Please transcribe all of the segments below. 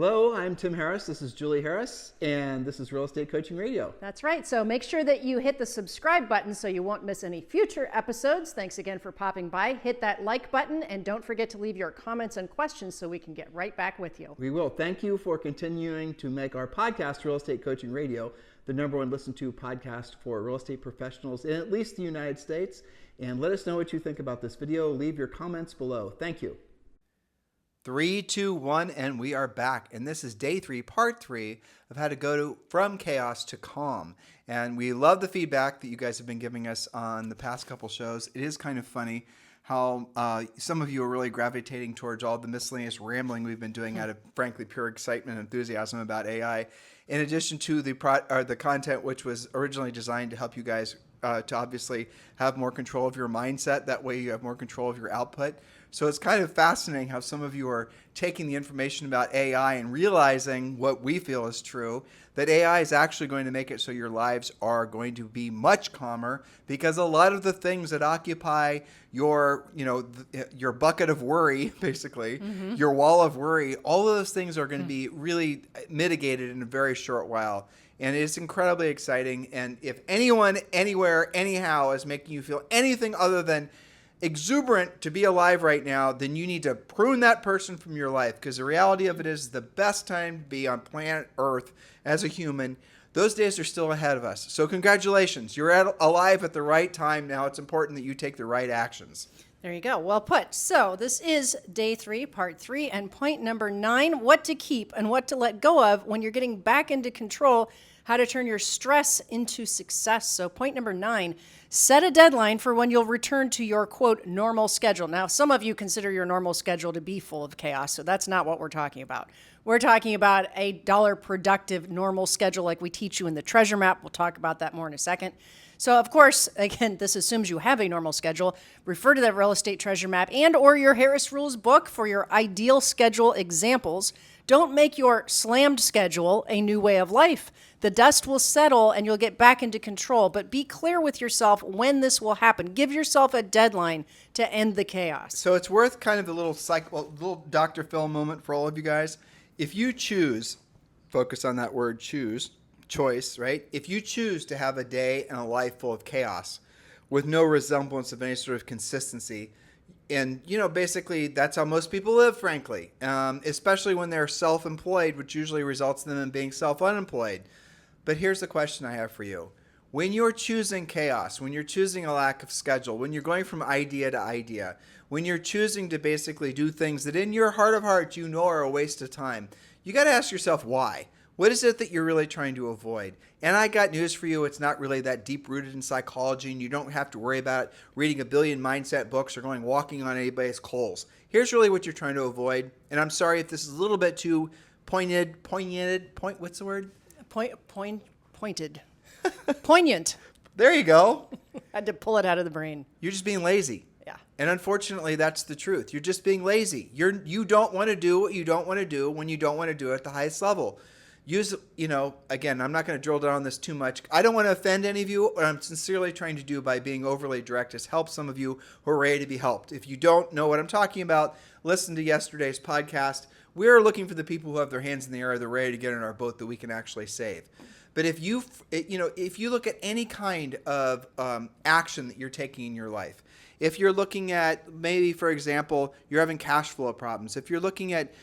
Hello, I'm Tim Harris. This is Julie Harris, and this is Real Estate Coaching Radio. That's right. So make sure that you hit the subscribe button so you won't miss any future episodes. Thanks again for popping by. Hit that like button, and don't forget to leave your comments and questions so we can get right back with you. We will. Thank you for continuing to make our podcast, Real Estate Coaching Radio, the #1 listened to podcast for real estate professionals in at least the United States. And let us know what you think about this video. Leave your comments below. Thank you. 3, 2, 1, and we are back. And this is day 3, part 3 of how to go from chaos to calm. And we love the feedback that you guys have been giving us on the past couple shows. It is kind of funny how some of you are really gravitating towards all the miscellaneous rambling we've been doing out of, frankly, pure excitement and enthusiasm about AI, in addition to the content which was originally designed to help you guys to obviously have more control of your mindset. That way you have more control of your output. So it's kind of fascinating how some of you are taking the information about AI and realizing what we feel is true, that AI is actually going to make it so your lives are going to be much calmer, because a lot of the things that occupy your, your bucket of worry, basically, your wall of worry, all of those things are going to be really mitigated in a very short while. And it's incredibly exciting. And if anyone, anywhere, anyhow is making you feel anything other than exuberant to be alive right now, then you need to prune that person from your life, because the reality of it is the best time to be on planet Earth as a human. Those days are still ahead of us. So congratulations. You're alive at the right time now. It's important that you take the right actions. There you go. Well put. So this is day 3, part 3, and point number 9, what to keep and what to let go of when you're getting back into control, how to turn your stress into success. So point number 9, set a deadline for when you'll return to your, quote, normal schedule. Now, some of you consider your normal schedule to be full of chaos, so that's not what we're talking about. We're talking about a dollar productive normal schedule like we teach you in the treasure map. We'll talk about that more in a second. So, of course, again, this assumes you have a normal schedule. Refer to that real estate treasure map and or your Harris Rules book for your ideal schedule examples. Don't make your slammed schedule a new way of life. The dust will settle and you'll get back into control, but be clear with yourself when this will happen. Give yourself a deadline to end the chaos. So it's worth kind of a little Dr. Phil moment for all of you guys. If you choose, focus on that word choice, right? If you choose to have a day and a life full of chaos with no resemblance of any sort of consistency, and, basically that's how most people live, frankly, especially when they're self-employed, which usually results in them being self-unemployed. But here's the question I have for you. When you're choosing chaos, when you're choosing a lack of schedule, when you're going from idea to idea, when you're choosing to basically do things that in your heart of hearts you know are a waste of time, you got to ask yourself why. What is it that you're really trying to avoid? And I got news for you. It's not really that deep-rooted in psychology, and you don't have to worry about reading a billion mindset books or walking on anybody's coals. Here's really what you're trying to avoid. And I'm sorry if this is a little bit too pointed. What's the word? Pointed. Poignant. There you go. Had to pull it out of the brain. You're just being lazy. Yeah. And unfortunately, that's the truth. You're just being lazy. You don't want to do what you don't want to do when you don't want to do it at the highest level. Use, again, I'm not going to drill down on this too much. I don't want to offend any of you. What I'm sincerely trying to do by being overly direct is help some of you who are ready to be helped. If you don't know what I'm talking about, listen to yesterday's podcast. We're looking for the people who have their hands in the air, they're ready to get in our boat that we can actually save. But if you look at any kind of action that you're taking in your life, if you're looking at maybe, for example, you're having cash flow problems, if you're looking at,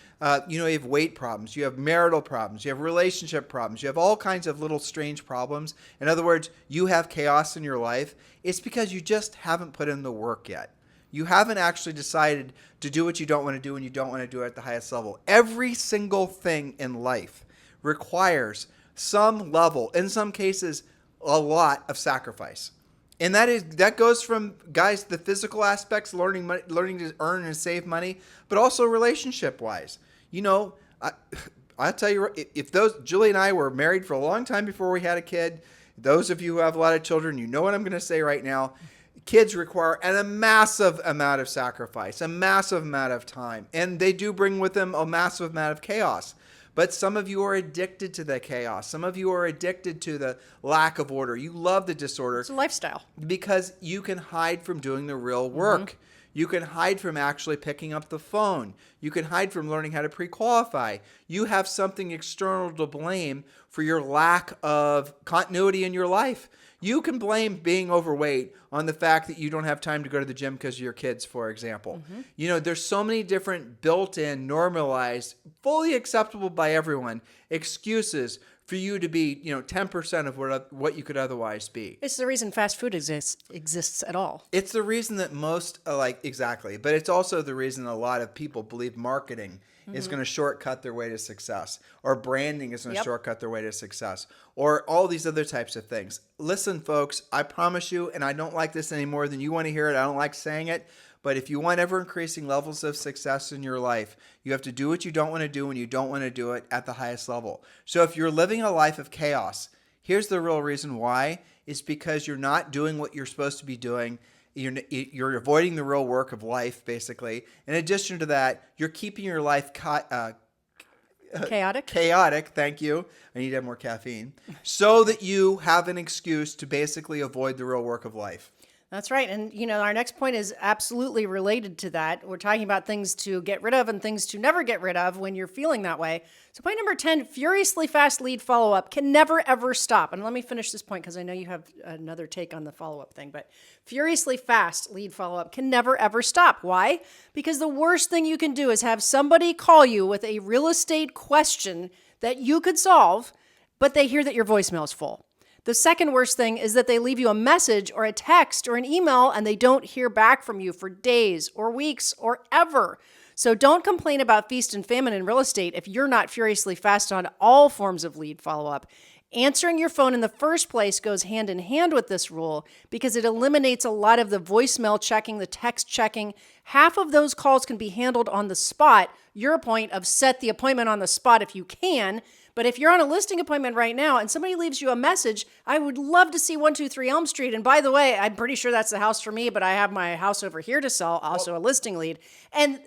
you have weight problems, you have marital problems, you have relationship problems, you have all kinds of little strange problems. In other words, you have chaos in your life. It's because you just haven't put in the work yet. You haven't actually decided to do what you don't want to do and you don't want to do it at the highest level. Every single thing in life requires some level, in some cases, a lot of sacrifice. And that goes from, guys, the physical aspects, learning to earn and save money, but also relationship-wise. I'll tell you, if Julie and I were married for a long time before we had a kid, those of you who have a lot of children, you know what I'm going to say right now. Kids require a massive amount of sacrifice, a massive amount of time, and they do bring with them a massive amount of chaos. But some of you are addicted to the chaos. Some of you are addicted to the lack of order. You love the disorder. It's a lifestyle. Because you can hide from doing the real work. You can hide from actually picking up the phone. You can hide from learning how to pre-qualify. You have something external to blame for your lack of continuity in your life. You can blame being overweight on the fact that you don't have time to go to the gym because of your kids, for example. There's so many different built-in, normalized, fully acceptable by everyone excuses for you to be, 10% of what you could otherwise be. It's the reason fast food exists at all. It's the reason that most, exactly, but it's also the reason a lot of people believe marketing is going to shortcut their way to success, or branding is going to shortcut their way to success, or all these other types of things. Listen, folks, I promise you, and I don't like this any more than you want to hear it. I don't like saying it, but if you want ever increasing levels of success in your life, you have to do what you don't want to do when you don't want to do it at the highest level. So if you're living a life of chaos, here's the real reason why. It's because you're not doing what you're supposed to be doing. You're avoiding the real work of life, basically. In addition to that, you're keeping your life Chaotic? Chaotic, thank you. I need to have more caffeine. So that you have an excuse to basically avoid the real work of life. That's right. And, our next point is absolutely related to that. We're talking about things to get rid of and things to never get rid of when you're feeling that way. So point number 10, furiously fast lead follow-up can never, ever stop. And let me finish this point because I know you have another take on the follow-up thing. But furiously fast lead follow-up can never, ever stop. Why? Because the worst thing you can do is have somebody call you with a real estate question that you could solve, but they hear that your voicemail is full. The second worst thing is that they leave you a message or a text or an email and they don't hear back from you for days or weeks or ever. So don't complain about feast and famine in real estate if you're not furiously fast on all forms of lead follow-up. Answering your phone in the first place goes hand in hand with this rule because it eliminates a lot of the voicemail checking, the text checking. Half of those calls can be handled on the spot. Your point of set the appointment on the spot if you can. But if you're on a listing appointment right now and somebody leaves you a message, I would love to see 123 Elm Street. And by the way, I'm pretty sure that's the house for me, but I have my house over here to sell, also a listing lead. And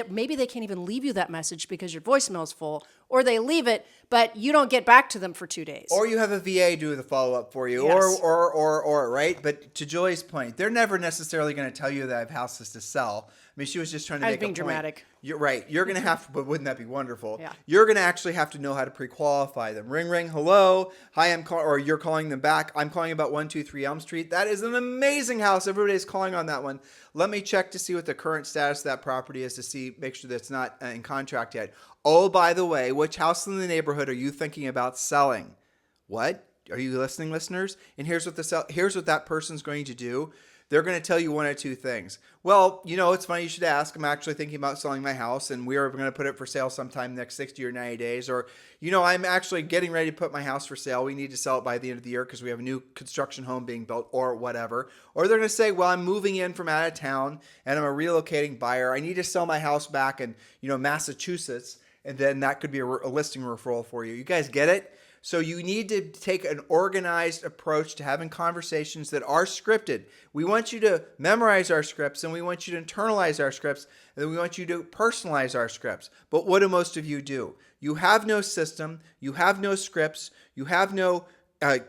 maybe they can't even leave you that message because your voicemail is full, or they leave it, but you don't get back to them for 2 days. Or you have a VA do the follow-up for you, Yes. or, right? But to Julie's point, they're never necessarily going to tell you that I have houses to sell. I mean, she was just trying to I was make a being point. dramatic. You're right. You're going to have to, but wouldn't that be wonderful? Yeah. You're going to actually have to know how to pre-qualify them. Ring, ring, hello. Hi, or you're calling them back. I'm calling about 123 Elm Street. That is an amazing house. Everybody's calling on that one. Let me check to see what the current status of that property is make sure that it's not in contract yet. Oh, by the way, which house in the neighborhood are you thinking about selling? What? Are you listening, listeners? And here's what that person's going to do. They're going to tell you one or two things. Well, it's funny you should ask. I'm actually thinking about selling my house, and we are going to put it for sale sometime next 60 or 90 days. Or, I'm actually getting ready to put my house for sale. We need to sell it by the end of the year because we have a new construction home being built or whatever. Or they're going to say, well, I'm moving in from out of town, and I'm a relocating buyer. I need to sell my house back in, Massachusetts, and then that could be a listing referral for you. You guys get it? So you need to take an organized approach to having conversations that are scripted. We want you to memorize our scripts, and we want you to internalize our scripts, and then we want you to personalize our scripts. But what do most of you do? You have no system. You have no scripts. You have no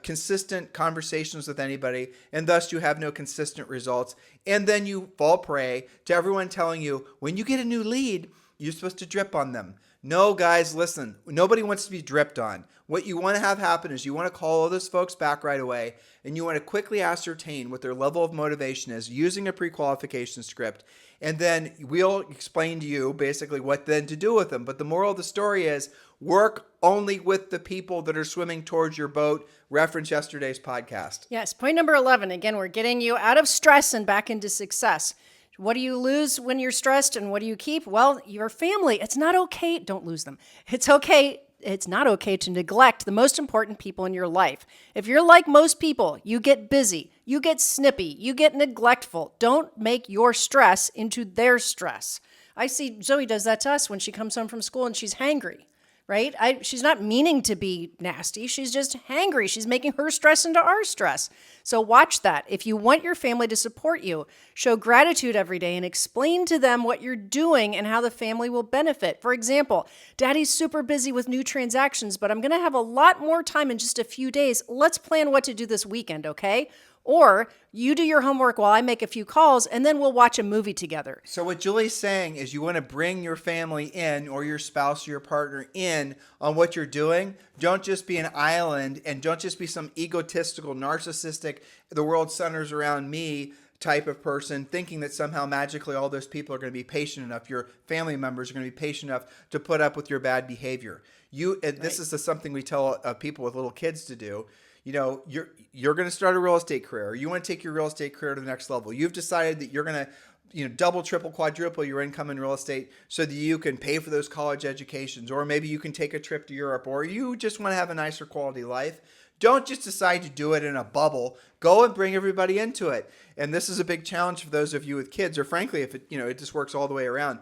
consistent conversations with anybody, and thus you have no consistent results. And then you fall prey to everyone telling you, when you get a new lead, you're supposed to drip on them. No, guys, listen. Nobody wants to be dripped on. What you want to have happen is you want to call all those folks back right away, and you want to quickly ascertain what their level of motivation is using a pre-qualification script, and then we'll explain to you basically what then to do with them. But the moral of the story is work only with the people that are swimming towards your boat. Reference yesterday's podcast. Yes, point number 11. Again, we're getting you out of stress and back into success. What do you lose when you're stressed, and what do you keep? Well, your family. It's not okay. Don't lose them. It's okay. It's not okay to neglect the most important people in your life. If you're like most people, you get busy, you get snippy, you get neglectful. Don't make your stress into their stress. I see Zoe does that to us when she comes home from school and she's hangry. Right? She's not meaning to be nasty. She's just hangry. She's making her stress into our stress. So watch that. If you want your family to support you, show gratitude every day and explain to them what you're doing and how the family will benefit. For example, Daddy's super busy with new transactions, but I'm going to have a lot more time in just a few days. Let's plan what to do this weekend, okay? Or you do your homework while I make a few calls, and then we'll watch a movie together. So what Julie's saying is you want to bring your family in, or your spouse or your partner in on what you're doing. Don't just be an island, and don't just be some egotistical, narcissistic, the world centers around me type of person, thinking that somehow magically all those people are going to be patient enough, your family members are going to be patient enough to put up with your bad behavior. This is something we tell people with little kids to do. You know, you're going to start a real estate career. You want to take your real estate career to the next level. You've decided that you're going to double, triple, quadruple your income in real estate so that you can pay for those college educations, or maybe you can take a trip to Europe, or you just want to have a nicer quality life. Don't just decide to do it in a bubble. Go and bring everybody into it. And this is a big challenge for those of you with kids, or frankly, if it just works all the way around.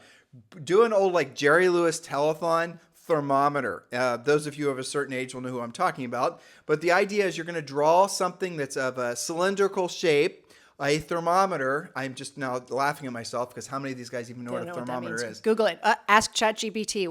Do an old like Jerry Lewis telethon thermometer. Those of you of a certain age will know who I'm talking about. But the idea is you're going to draw something that's of a cylindrical shape, a thermometer. I'm just now laughing at myself because how many of these guys even know what a thermometer is? Google it. Ask ChatGPT.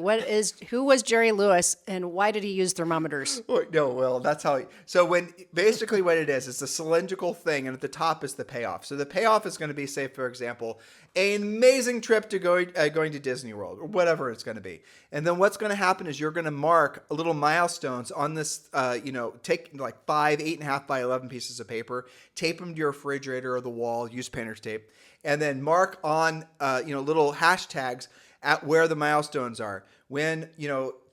Who was Jerry Lewis and why did he use thermometers? No, well, that's how. So basically what it is, it's a cylindrical thing, and at the top is the payoff. So the payoff is going to be, say, for example, an amazing trip to going to Disney World, or whatever it's going to be. And then what's going to happen is you're going to mark little milestones on this. Take like 5 8.5 by 11 pieces of paper, tape them to your refrigerator or the wall, use painter's tape, and then mark on little hashtags at where the milestones are. When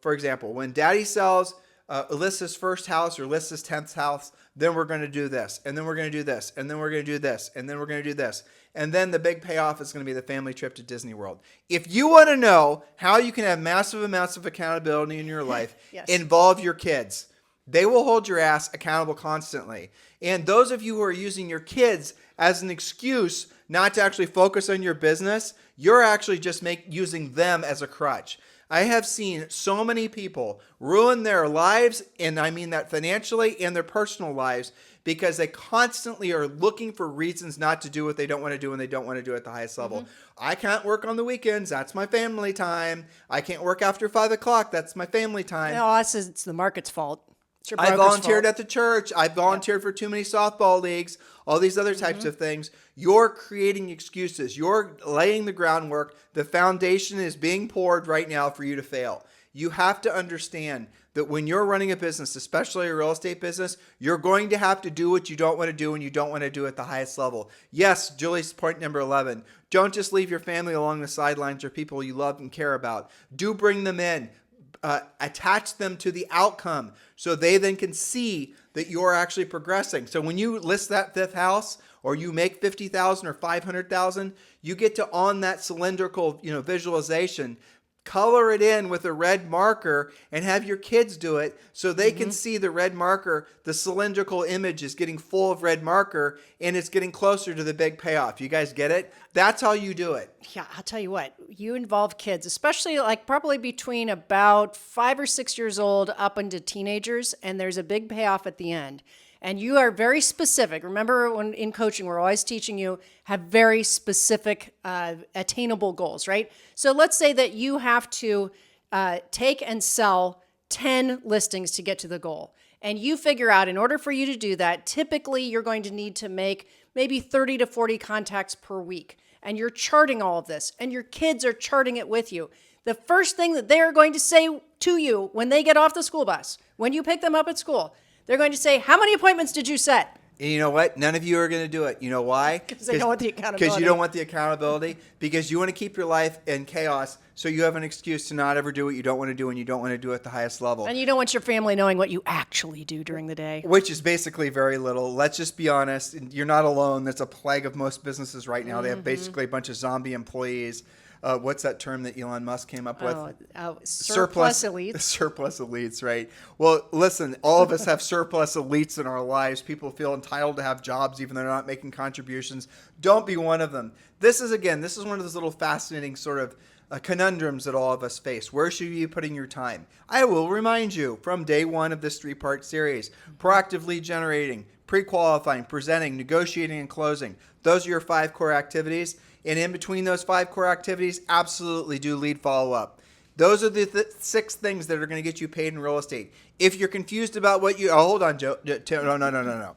for example, when Daddy sells Alyssa's first house or Alyssa's 10th house, then we're going to do this, and then we're going to do this, and then we're going to do this, and then we're going to do this. And then the big payoff is going to be the family trip to Disney World. If you want to know how you can have massive amounts of accountability in your life, yes. Involve your kids. They will hold your ass accountable constantly. And those of you who are using your kids as an excuse not to actually focus on your business, you're actually just using them as a crutch. I have seen so many people ruin their lives, and I mean that financially, and their personal lives, because they constantly are looking for reasons not to do what they don't want to do, and they don't want to do it at the highest level. Mm-hmm. I can't work on the weekends. That's my family time. I can't work after 5 o'clock. That's my family time. No, it's the market's fault. I volunteered at the church. I volunteered for too many softball leagues, all these other types of things. You're creating excuses. You're laying the groundwork. The foundation is being poured right now for you to fail. You have to understand that when you're running a business, especially a real estate business, you're going to have to do what you don't want to do, and you don't want to do at the highest level. Yes, Julie's point number 11. Don't just leave your family along the sidelines or people you love and care about. Do bring them in. Attach them to the outcome so they then can see that you're actually progressing. So when you list that 5th house, or you make 50,000 or 500,000, you get to on that cylindrical, visualization, color it in with a red marker, and have your kids do it so they can see the red marker. The cylindrical image is getting full of red marker, and it's getting closer to the big payoff. You guys get it? That's how you do it. Yeah, I'll tell you what, you involve kids, especially like probably between about 5 or 6 years old up into teenagers, and there's a big payoff at the end. And you are very specific. Remember, when in coaching, we're always teaching you have very specific, attainable goals, right? So let's say that you have to take and sell 10 listings to get to the goal. And you figure out in order for you to do that, typically you're going to need to make maybe 30 to 40 contacts per week. And you're charting all of this, and your kids are charting it with you. The first thing that they are going to say to you when they get off the school bus, when you pick them up at school, they're going to say, how many appointments did you set? And you know what? None of you are going to do it. You know why? Because they don't want the accountability. Because you don't want the accountability. Because you want to keep your life in chaos, so you have an excuse to not ever do what you don't want to do, and you don't want to do it at the highest level. And you don't want your family knowing what you actually do during the day. Which is basically very little. Let's just be honest. You're not alone. That's a plague of most businesses right now. They have basically a bunch of zombie employees. What's that term that Elon Musk came up with? Surplus elites. Surplus elites, right? Well, listen, all of us have surplus elites in our lives. People feel entitled to have jobs even though they're not making contributions. Don't be one of them. This is one of those little fascinating sort of conundrums that all of us face. Where should you be putting your time? I will remind you from day one of this 3-part series: proactive lead generating, pre-qualifying, presenting, negotiating, and closing. Those are your 5 core activities. And in between those 5 core activities, absolutely do lead follow-up. Those are the 6 things that are going to get you paid in real estate. If you're confused about what hold on, Joe. No.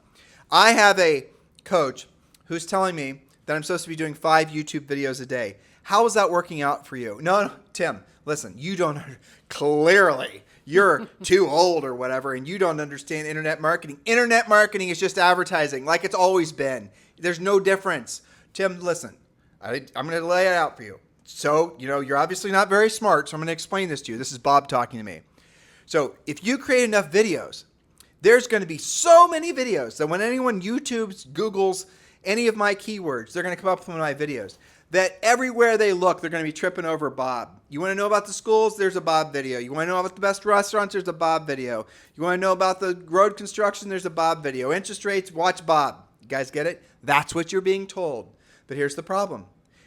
I have a coach who's telling me that I'm supposed to be doing 5 YouTube videos a day. How is that working out for you? No, Tim, listen, you don't, clearly, you're too old or whatever, and you don't understand internet marketing. Internet marketing is just advertising like it's always been. There's no difference. Tim, listen, I'm going to lay it out for you. So, you're obviously not very smart, so I'm going to explain this to you. This is Bob talking to me. So if you create enough videos, there's going to be so many videos that when anyone YouTubes, Googles any of my keywords, they're going to come up with my videos. That everywhere they look, they're going to be tripping over Bob. You want to know about the schools? There's a Bob video. You want to know about the best restaurants? There's a Bob video. You want to know about the road construction? There's a Bob video. Interest rates? Watch Bob. You guys get it? That's what you're being told. But here's the problem.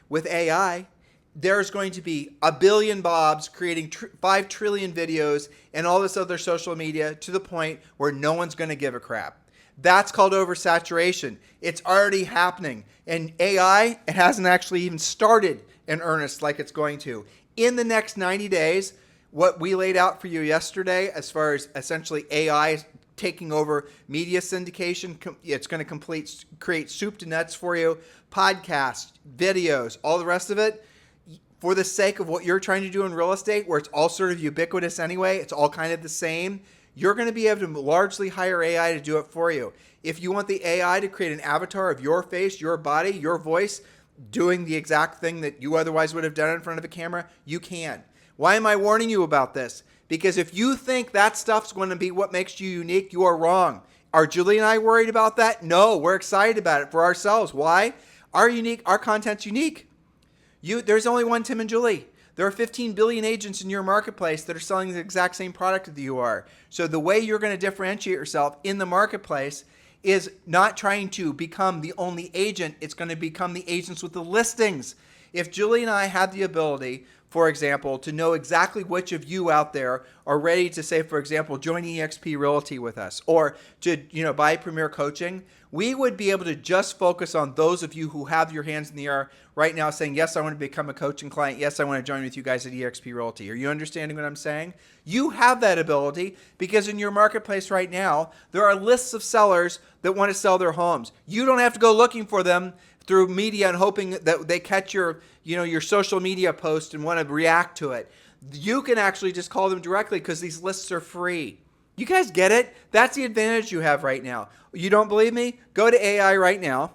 With AI, there's going to be a billion Bobs creating 5 trillion videos and all this other social media to the point where no one's going to give a crap. That's called oversaturation. It's already happening. And AI, it hasn't actually even started in earnest like it's going to. In the next 90 days, what we laid out for you yesterday as far as essentially AI taking over media syndication, it's going to create soup to nuts for you, podcasts, videos, all the rest of it. For the sake of what you're trying to do in real estate, where it's all sort of ubiquitous anyway, it's all kind of the same, you're going to be able to largely hire AI to do it for you. If you want the AI to create an avatar of your face, your body, your voice, doing the exact thing that you otherwise would have done in front of a camera, you can. Why am I warning you about this? Because if you think that stuff's going to be what makes you unique, you are wrong. Are Julie and I worried about that? No, we're excited about it for ourselves. Why? Our content's unique. There's only one Tim and Julie. There are 15 billion agents in your marketplace that are selling the exact same product that you are. So the way you're going to differentiate yourself in the marketplace is not trying to become the only agent. It's going to become the agents with the listings. If Julie and I had the ability, for example, to know exactly which of you out there are ready to say, for example, join Exp Realty with us or to buy Premier Coaching, we would be able to just focus on those of you who have your hands in the air right now saying, yes, I want to become a coaching client. Yes, I want to join with you guys at Exp Realty. Are you understanding what I'm saying? You have that ability because in your marketplace right now, there are lists of sellers that want to sell their homes. You don't have to go looking for them through media and hoping that they catch your social media post and want to react to it. You can actually just call them directly because these lists are free. You guys get it? That's the advantage you have right now. You don't believe me? Go to AI right now.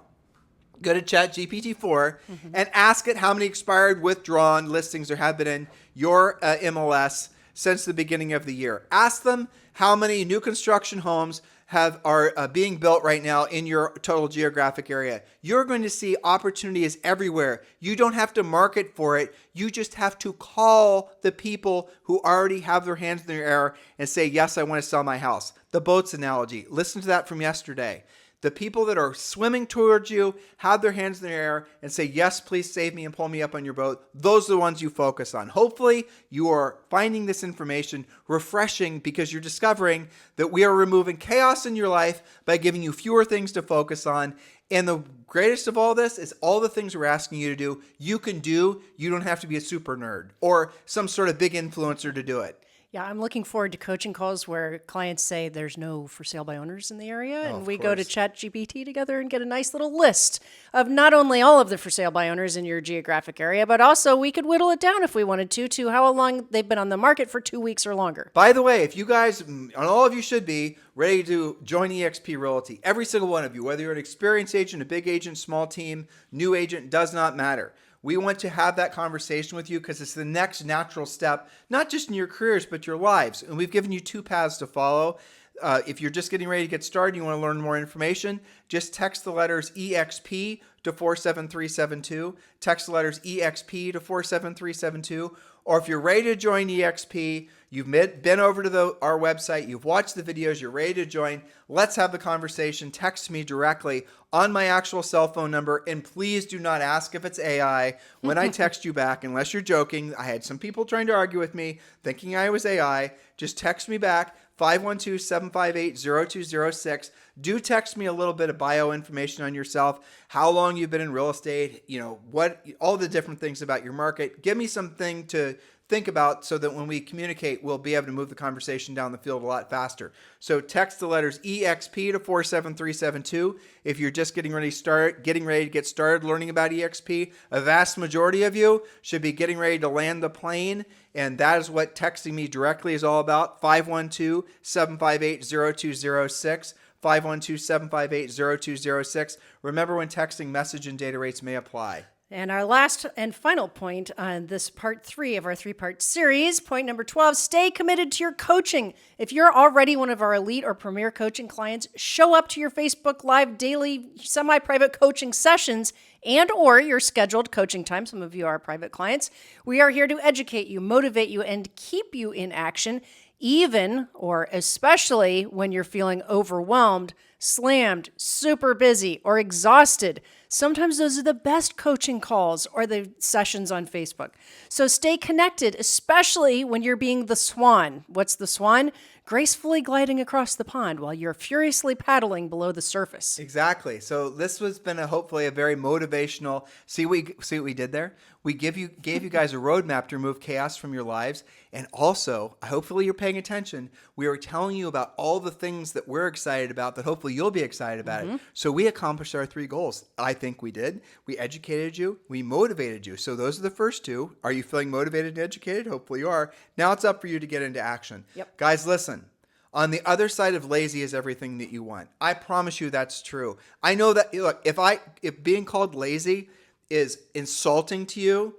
Go to ChatGPT-4 and ask it how many expired, withdrawn listings there have been in your MLS since the beginning of the year. Ask them how many new construction homes are being built right now in your total geographic area. You're going to see opportunities everywhere. You don't have to market for it. You just have to call the people who already have their hands in the air and say, yes, I want to sell my house. The boats analogy. Listen to that from yesterday. The people that are swimming towards you, have their hands in the air and say, yes, please save me and pull me up on your boat. Those are the ones you focus on. Hopefully, you are finding this information refreshing because you're discovering that we are removing chaos in your life by giving you fewer things to focus on. And the greatest of all this is all the things we're asking you to do, you can do. You don't have to be a super nerd or some sort of big influencer to do it. Yeah, I'm looking forward to coaching calls where clients say there's no for sale by owners in the area. Oh, and we go to ChatGPT together and get a nice little list of not only all of the for sale by owners in your geographic area, but also we could whittle it down if we wanted to how long they've been on the market for 2 weeks or longer. By the way, if you guys, and all of you should be, ready to join Exp Realty, every single one of you, whether you're an experienced agent, a big agent, small team, new agent, does not matter. We want to have that conversation with you because it's the next natural step, not just in your careers, but your lives. And we've given you 2 paths to follow. If you're just getting ready to get started, you want to learn more information, just text the letters EXP to 47372. Text the letters EXP to 47372. Or if you're ready to join EXP, you've been over to our website, you've watched the videos, you're ready to join, let's have the conversation. Text me directly on my actual cell phone number. And please do not ask if it's AI when I text you back, unless you're joking. I had some people trying to argue with me, thinking I was AI. Just text me back, 512-758-0206. Do text me a little bit of bio information on yourself, how long you've been in real estate, what all the different things about your market. Give me something to think about so that when we communicate, we'll be able to move the conversation down the field a lot faster. So text the letters EXP to 47372 if you're just getting ready to get started learning about EXP. A vast majority of you should be getting ready to land the plane, and that is what texting me directly is all about. 512-758-0206. 512-758-0206. Remember, when texting, message and data rates may apply. And our last and final point on this part 3 of our 3-part series, point number 12, stay committed to your coaching. If you're already one of our elite or premier coaching clients, show up to your Facebook Live daily semi-private coaching sessions and or your scheduled coaching time. Some of you are private clients. We are here to educate you, motivate you, and keep you in action, even or especially when you're feeling overwhelmed, slammed, super busy, or exhausted. Sometimes those are the best coaching calls or the sessions on Facebook. So stay connected, especially when you're being the swan. What's the swan? Gracefully gliding across the pond while you're furiously paddling below the surface. Exactly. So this has been hopefully a very motivational. See what we did there? We gave you guys a roadmap to remove chaos from your lives. And also, hopefully you're paying attention. We are telling you about all the things that we're excited about that hopefully you'll be excited about it. So we accomplished our 3 goals. I think we did. We educated you. We motivated you. So those are the first 2. Are you feeling motivated and educated? Hopefully you are. Now it's up for you to get into action. Yep. Guys, listen. On the other side of lazy is everything that you want. I promise you that's true. I know that, look, if being called lazy is insulting to you,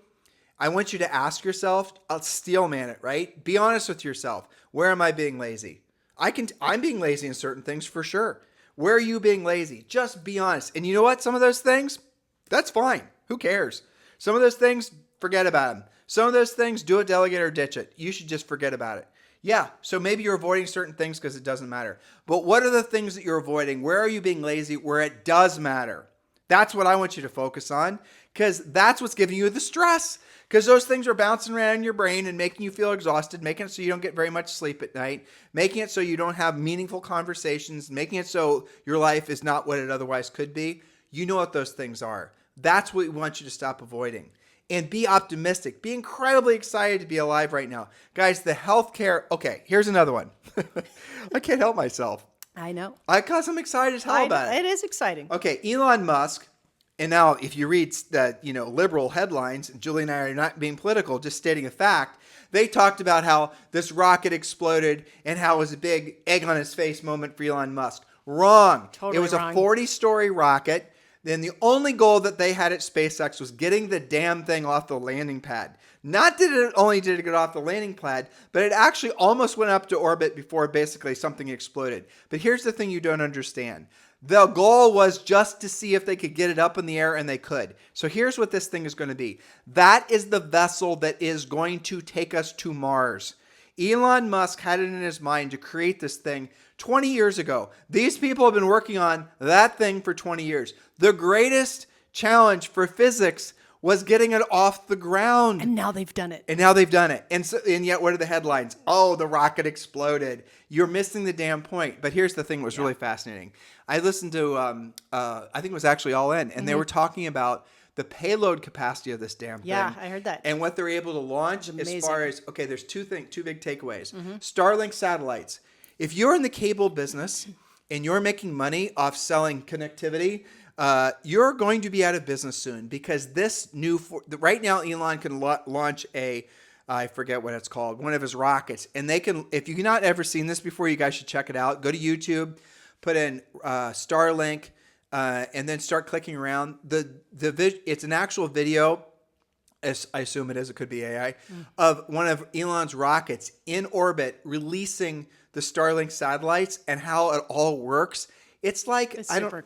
I want you to ask yourself, I'll steel man it, right? Be honest with yourself. Where am I being lazy? I'm being lazy in certain things for sure. Where are you being lazy? Just be honest. And you know what? Some of those things, that's fine. Who cares? Some of those things, forget about them. Some of those things, do it, delegate, or ditch it. You should just forget about it. Yeah, so maybe you're avoiding certain things because it doesn't matter. But what are the things that you're avoiding? Where are you being lazy where it does matter? That's what I want you to focus on, because that's what's giving you the stress. Because those things are bouncing around in your brain and making you feel exhausted, making it so you don't get very much sleep at night, making it so you don't have meaningful conversations, making it so your life is not what it otherwise could be. You know what those things are. That's what we want you to stop avoiding. And be optimistic. Be incredibly excited to be alive right now. Guys, the healthcare... Okay, here's another one. I can't help myself. I know. Because I'm excited as hell about it. It is exciting. Okay, Elon Musk, and now if you read the liberal headlines, and Julie and I are not being political, just stating a fact, they talked about how this rocket exploded and how it was a big egg on his face moment for Elon Musk. Wrong. Totally It was wrong. a 40-story rocket. Then the only goal that they had at SpaceX was getting the damn thing off the landing pad. Not did it get off the landing pad, but it actually almost went up to orbit before basically something exploded. But here's the thing you don't understand. The goal was just to see if they could get it up in the air, and they could. So here's what this thing is going to be. That is the vessel that is going to take us to Mars. Elon Musk had it in his mind to create this thing 20 years ago. These people have been working on that thing for 20 years. The greatest challenge for physics was getting it off the ground. And now they've done it. And yet what are the headlines? Oh, the rocket exploded. You're missing the damn point. But here's the thing that was really fascinating. I listened to, I think it was actually All In, and they were talking about the payload capacity of this damn thing. Yeah, I heard that. And what they're able to launch Amazing. as far as, okay, there's two big takeaways. Starlink satellites. If you're in the cable business and you're making money off selling connectivity, you're going to be out of business soon, because right now Elon can launch I forget what it's called, one of his rockets. And they can, if you've not ever seen this before, you guys should check it out. Go to YouTube, put in Starlink, and then start clicking around. It's an actual video, as I assume it is, it could be AI, of one of Elon's rockets in orbit releasing the Starlink satellites and how it all works. It's like,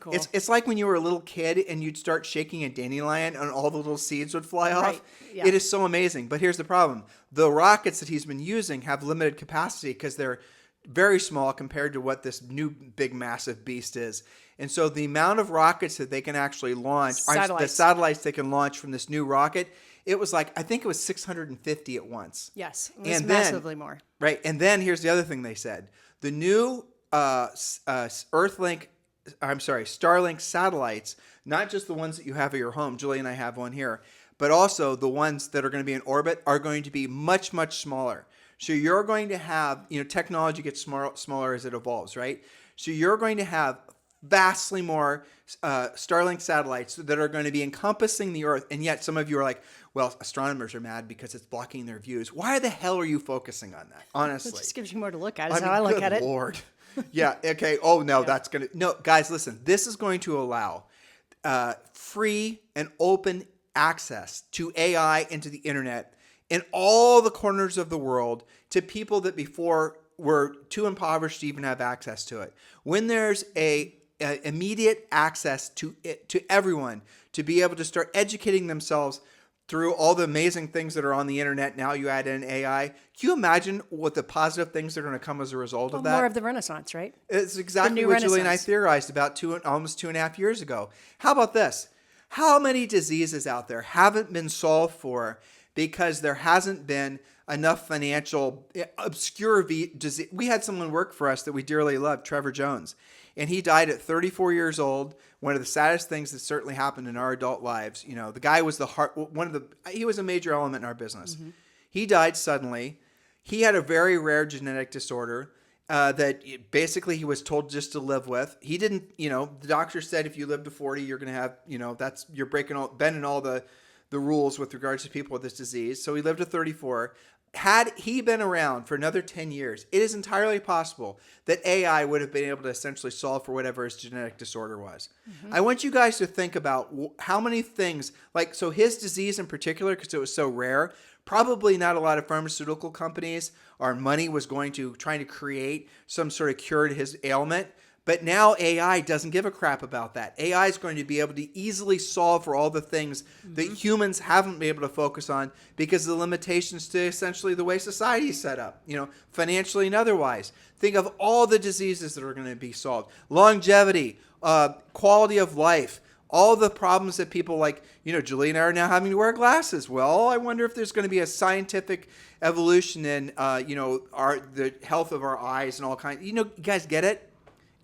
cool. It's like when you were a little kid and you'd start shaking a dandelion and all the little seeds would fly off. Right. Yeah. It is so amazing. But here's the problem. The rockets that he's been using have limited capacity because they're very small compared to what this new big massive beast is. And so the amount of rockets that they can actually launch, the satellites they can launch from this new rocket, it was like, I think it was 650 at once. Yes, it was massively more. Right. And then here's the other thing they said. The new Starlink satellites, not just the ones that you have at your home, Julie and I have one here, but also the ones that are going to be in orbit are going to be much, much smaller. So you're going to have, technology gets smaller as it evolves, right? So you're going to have vastly more Starlink satellites that are going to be encompassing the Earth. And yet some of you are like, well, astronomers are mad because it's blocking their views. Why the hell are you focusing on that? Honestly. It just gives you more to look at, is how I look at it. Good Lord. Yeah, okay. Oh, no, that's going to... No, guys, listen. This is going to allow free and open access to AI and to the internet in all the corners of the world to people that before were too impoverished to even have access to it. When there's a immediate access to it, to everyone, to be able to start educating themselves through all the amazing things that are on the internet. Now you add in AI. Can you imagine what the positive things that are going to come as a result of that? More of the Renaissance, right? It's exactly what Julie and I theorized about almost 2.5 years ago. How about this? How many diseases out there haven't been solved for because there hasn't been enough financial obscure disease? We had someone work for us that we dearly loved, Trevor Jones, and he died at 34 years old. One of the saddest things that certainly happened in our adult lives. The guy was he was a major element in our business. Mm-hmm. He died suddenly. He had a very rare genetic disorder that basically he was told just to live with. He didn't, the doctor said if you live to 40, you're going to have, you're bending all the rules with regards to people with this disease. So he lived to 34. Had he been around for another 10 years, it is entirely possible that AI would have been able to essentially solve for whatever his genetic disorder was. Mm-hmm. I want you guys to think about how many things, so his disease in particular, because it was so rare, probably not a lot of pharmaceutical companies or money was trying to create some sort of cure to his ailment. But now AI doesn't give a crap about that. AI is going to be able to easily solve for all the things that humans haven't been able to focus on because of the limitations to essentially the way society is set up, financially and otherwise. Think of all the diseases that are going to be solved. Longevity, quality of life, all the problems that people like, Julie and I are now having to wear glasses. Well, I wonder if there's going to be a scientific evolution in, the health of our eyes and all kinds. You guys get it?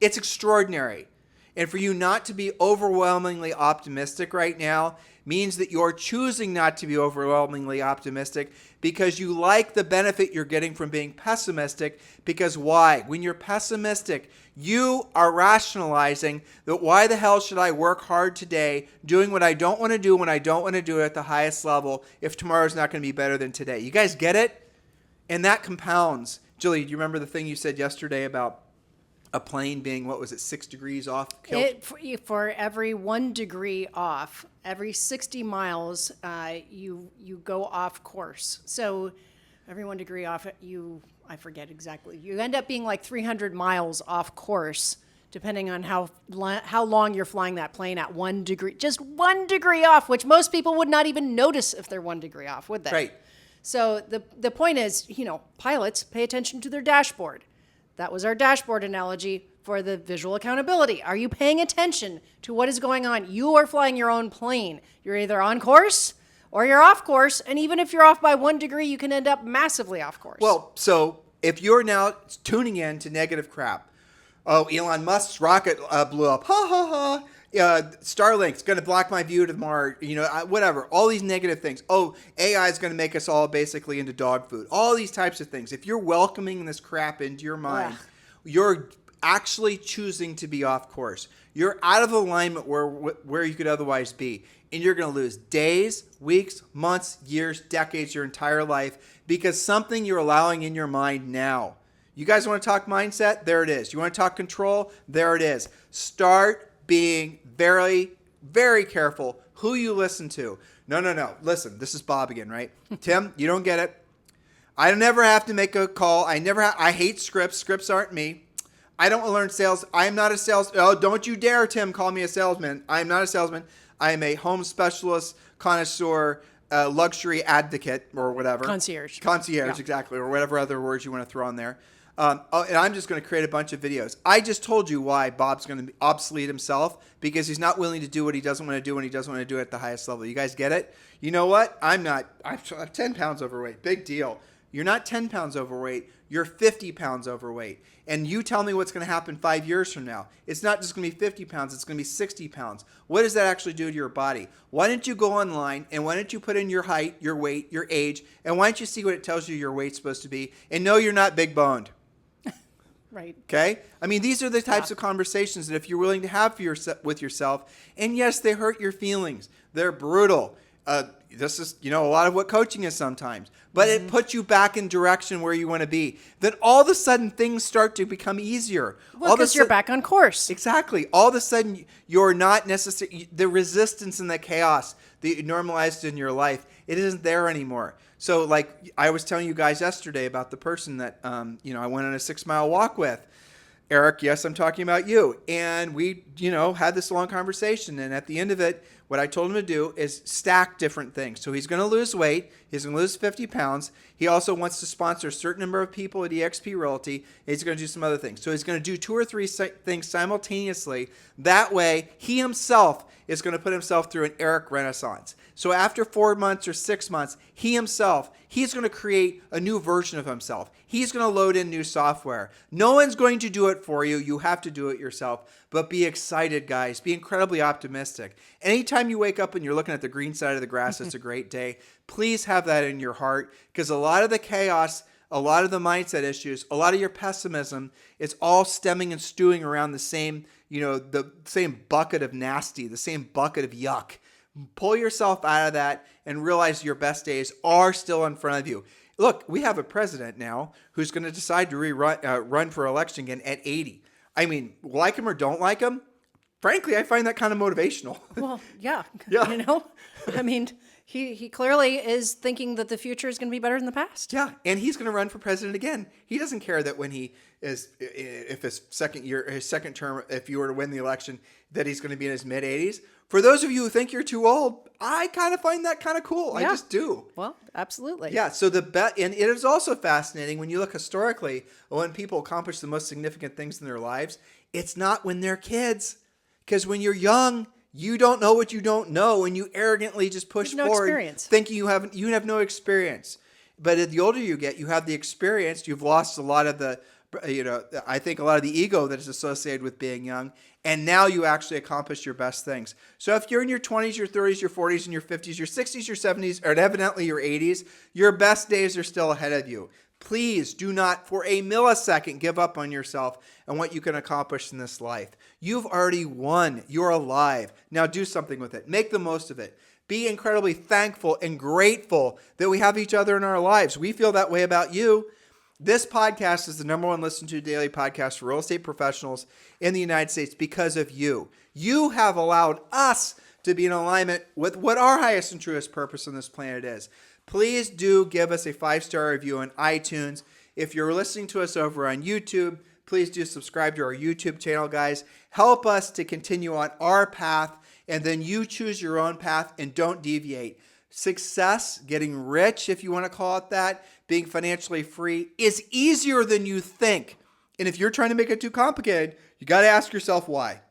It's extraordinary. And for you not to be overwhelmingly optimistic right now means that you're choosing not to be overwhelmingly optimistic because you like the benefit you're getting from being pessimistic. Because why? When you're pessimistic, you are rationalizing that why the hell should I work hard today doing what I don't want to do when I don't want to do it at the highest level if tomorrow's not going to be better than today? You guys get it? And that compounds. Julie, do you remember the thing you said yesterday about a plane being, 6 degrees off kilt? For every 1 degree off, every 60 miles, you go off course. So every 1 degree off, I forget exactly. You end up being like 300 miles off course, depending on how long you're flying that plane at 1 degree. Just 1 degree off, which most people would not even notice if they're 1 degree off, would they? Right. So the point is, pilots pay attention to their dashboard. That was our dashboard analogy for the visual accountability. Are you paying attention to what is going on? You are flying your own plane. You're either on course or you're off course. And even if you're off by 1 degree, you can end up massively off course. Well, so if you're now tuning in to negative crap, Elon Musk's rocket blew up. Ha, ha, ha. Starlink's going to block my view to Mars, whatever. All these negative things. AI is going to make us all basically into dog food. All these types of things. If you're welcoming this crap into your mind, you're actually choosing to be off course. You're out of alignment where you could otherwise be. And you're going to lose days, weeks, months, years, decades, your entire life because something you're allowing in your mind now. You guys want to talk mindset? There it is. You want to talk control? There it is. Start being very, very careful who you listen to. No. Listen, this is Bob again, right? Tim, you don't get it. I never have to make a call. I hate scripts. Scripts aren't me. I don't learn sales. I'm not a sales. Oh, don't you dare, Tim, call me a salesman. I'm not a salesman. I am a home specialist, connoisseur, luxury advocate, or whatever. Concierge, yeah. Exactly, or whatever other words you want to throw on there. And I'm just going to create a bunch of videos. I just told you why Bob's going to obsolete himself because he's not willing to do what he doesn't want to do when he doesn't want to do it at the highest level. You guys get it? You know what? I'm 10 pounds overweight. Big deal. You're not 10 pounds overweight. You're 50 pounds overweight. And you tell me what's going to happen 5 years from now. It's not just going to be 50 pounds. It's going to be 60 pounds. What does that actually do to your body? Why don't you go online and why don't you put in your height, your weight, your age, and why don't you see what it tells you your weight's supposed to be? And no, you're not big boned. Right. Okay? I mean, these are the types of conversations that if you're willing to have with yourself, and yes, they hurt your feelings. They're brutal. This is, a lot of what coaching is sometimes. But it puts you back in direction where you want to be. Then all of a sudden, things start to become easier. Well, because you're back on course. Exactly. All of a sudden, you're not necessarily, the resistance and the chaos that you normalized in your life, it isn't there anymore. So like I was telling you guys yesterday about the person that, I went on a 6-mile walk with. Eric, yes, I'm talking about you. And we, had this long conversation. And at the end of it, what I told him to do is stack different things. So he's going to lose weight. He's going to lose 50 pounds. He also wants to sponsor a certain number of people at Exp Realty. He's going to do some other things. So he's going to do 2 or 3 things simultaneously. That way, he himself is going to put himself through an Eric Renaissance. So after 4 months or 6 months, he's going to create a new version of himself. He's going to load in new software. No one's going to do it for you. You have to do it yourself. But be excited, guys. Be incredibly optimistic. Anytime you wake up and you're looking at the green side of the grass, it's a great day. Please have that in your heart, because a lot of the chaos, a lot of the mindset issues, a lot of your pessimism, it's all stemming and stewing around the same, the same bucket of nasty, the same bucket of yuck. Pull yourself out of that and realize your best days are still in front of you. Look, we have a president now who's going to decide to run for election again at 80. I mean, like him or don't like him, frankly, I find that kind of motivational. Well, yeah. Yeah. I mean, he clearly is thinking that the future is going to be better than the past. Yeah, and he's going to run for president again. He doesn't care that when he is, if his second term, if you were to win the election, that he's going to be in his mid-80s. For those of you who think you're too old, I kind of find that kind of cool. Yeah. I just do. Well, absolutely. Yeah, so and it is also fascinating when you look historically when people accomplish the most significant things in their lives, it's not when they're kids. Because when you're young, you don't know what you don't know, and you arrogantly just push forward experience. Thinking you have no experience. But the older you get, you have the experience. You've lost a lot of the, I think a lot of the ego that is associated with being young. And now you actually accomplish your best things. So if you're in your 20s, your 30s, your 40s, and your 50s, your 60s, your 70s, or evidently your 80s, your best days are still ahead of you. Please do not for a millisecond give up on yourself and what you can accomplish in this life. You've already won. You're alive. Now do something with it. Make the most of it. Be incredibly thankful and grateful that we have each other in our lives. We feel that way about you. This podcast is the #1 listened to daily podcast for real estate professionals in the United States because of you. You have allowed us to be in alignment with what our highest and truest purpose on this planet is. Please do give us a 5-star review on iTunes. If you're listening to us over on YouTube, please do subscribe to our YouTube channel, guys. Help us to continue on our path, and then you choose your own path and don't deviate. Success, getting rich, if you want to call it that, being financially free is easier than you think. And if you're trying to make it too complicated, you got to ask yourself why.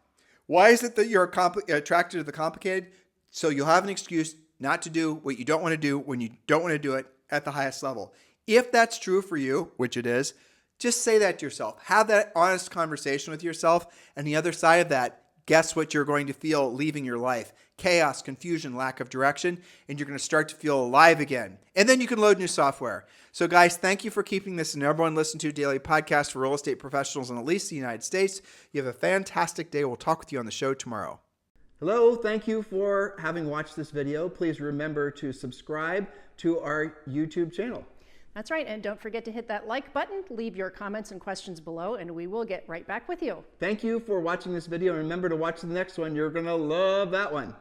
Why is it that you're attracted to the complicated? So you'll have an excuse not to do what you don't want to do when you don't want to do it at the highest level. If that's true for you, which it is, just say that to yourself. Have that honest conversation with yourself. And the other side of that, guess what you're going to feel leaving your life? Chaos, confusion, lack of direction, and you're going to start to feel alive again. And then you can load new software. So guys, thank you for keeping this the #1 listened to daily podcast for real estate professionals in at least the United States. You have a fantastic day. We'll talk with you on the show tomorrow. Hello, thank you for having watched this video. Please remember to subscribe to our YouTube channel. That's right. And don't forget to hit that like button, leave your comments and questions below, and we will get right back with you. Thank you for watching this video. And remember to watch the next one. You're going to love that one.